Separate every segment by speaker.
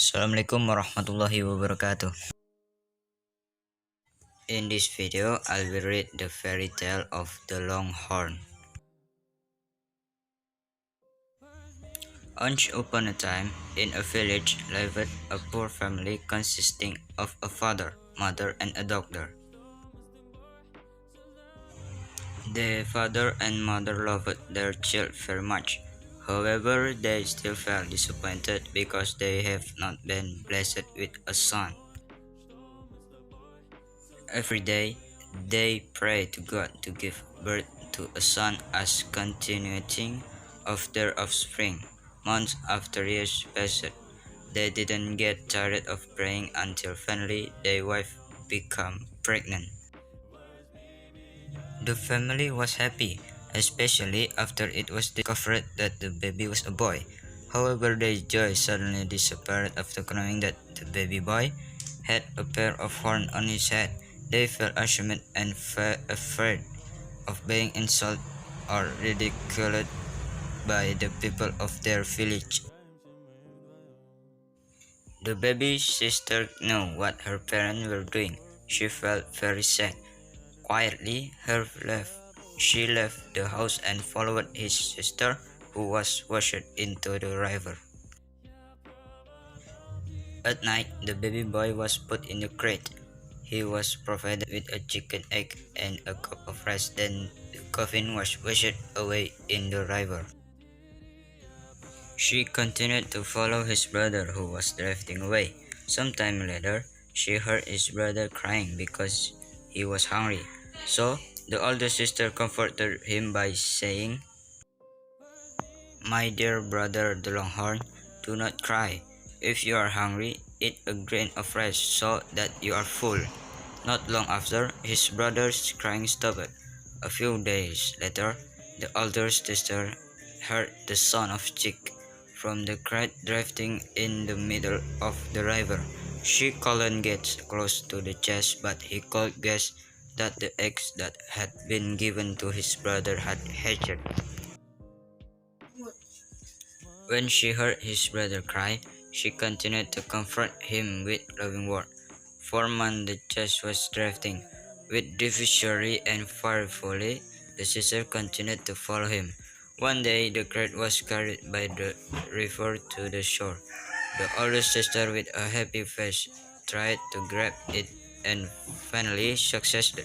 Speaker 1: Assalamualaikum warahmatullahi wabarakatuh. In this video, I will read the fairy tale of the Longhorn. Once upon a time, in a village lived a poor family consisting of a father, mother, and a daughter. The father and mother loved their child very much. However, they still felt disappointed because they have not been blessed with a son. Every day, they pray to God to give birth to a son as continuing of their offspring. Months after years passed, they didn't get tired of praying until finally their wife became pregnant. The family was happy, especially after it was discovered that the baby was a boy. However, their joy suddenly disappeared after knowing that the baby boy had a pair of horns on his head. They felt ashamed and afraid of being insulted or ridiculed by the people of their village. The baby's sister knew what her parents were doing. She felt very sad. Quietly, she left the house and followed his sister, who was washed into the river. At night, the baby boy was put in the crate. He was provided with a chicken egg and a cup of rice. Then the coffin was washed away in the river. She continued to follow his brother, who was drifting away. Some time later, she heard his brother crying because he was hungry. So, the older sister comforted him by saying, "My dear brother the Longhorn, do not cry. If you are hungry, eat a grain of rice so that you are full." Not long after, his brother's crying stopped. A few days later, the older sister heard the sound of chick from the crate drifting in the middle of the river. She couldn't get close to the chest, but he could guess that the eggs that had been given to his brother had hatched. When she heard his brother cry, she continued to comfort him with loving words. For months the chest was drifting. With difficulty and fearfully, the sister continued to follow him. One day the crate was carried by the river to the shore. The older sister, with a happy face, tried to grab it and finally succeeded.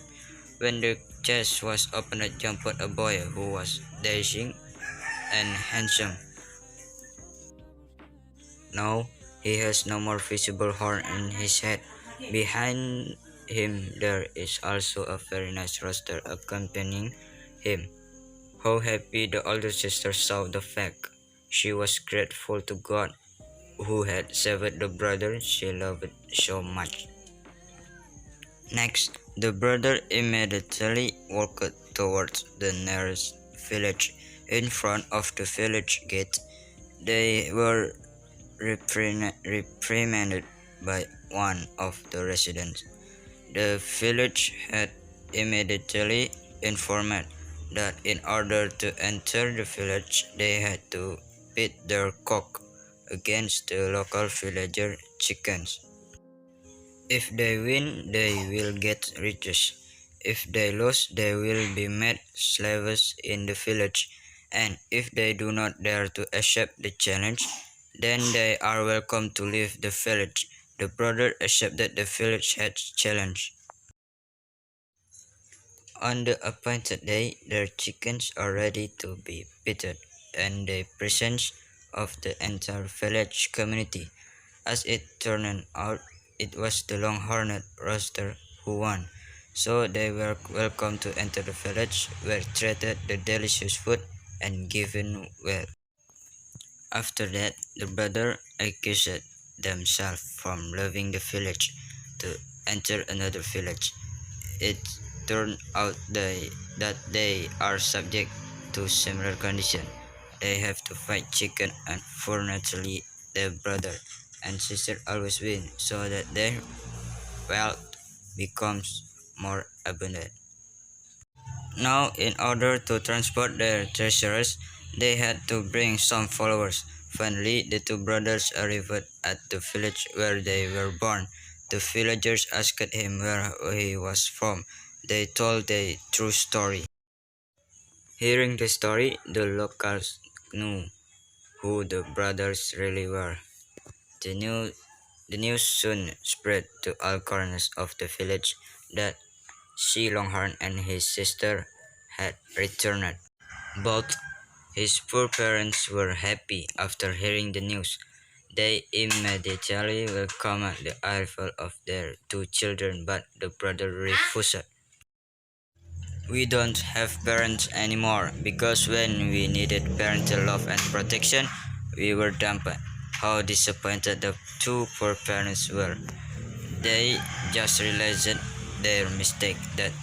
Speaker 1: When the chest was opened, jumped a boy who was dashing and handsome. Now he has no more visible horn in his head. Behind him there is also a very nice rooster accompanying him. How happy the older sister saw the fact. She was grateful to God, who had saved the brother she loved so much. Next, the brother immediately walked towards the nearest village. In front of the village gate, they were reprimanded by one of the residents. The village had immediately informed that in order to enter the village, they had to pit their cock against the local villager chickens. If they win, they will get riches. If they lose, they will be made slaves in the village. And if they do not dare to accept the challenge, then they are welcome to leave the village. The brother accepted the village head's challenge. On the appointed day, their chickens are ready to be pitted, and the presence of the entire village community. As it turned out, it was the long-horned rooster who won. So they were welcome to enter the village, were treated the delicious food, and given wealth. After that, the brother accused themselves from leaving the village to enter another village. It turned out that they are subject to similar condition. They have to fight chicken, and fortunately their brother and sister always win, so that their wealth becomes more abundant. Now, in order to transport their treasures, they had to bring some followers. Finally, the two brothers arrived at the village where they were born. The villagers asked him where he was from. They told the true story. Hearing the story, the locals knew who the brothers really were. The news, the news soon spread to all corners of the village that Shi Longhorn and his sister had returned. Both his poor parents were happy after hearing the news. They immediately welcomed the arrival of their two children, but the brother refused. We don't have parents anymore because when we needed parental love and protection, we were dumped. How disappointed the two poor parents were. They just realized their mistake that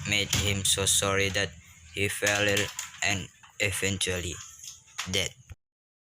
Speaker 1: made him so sorry that he fell ill and eventually dead.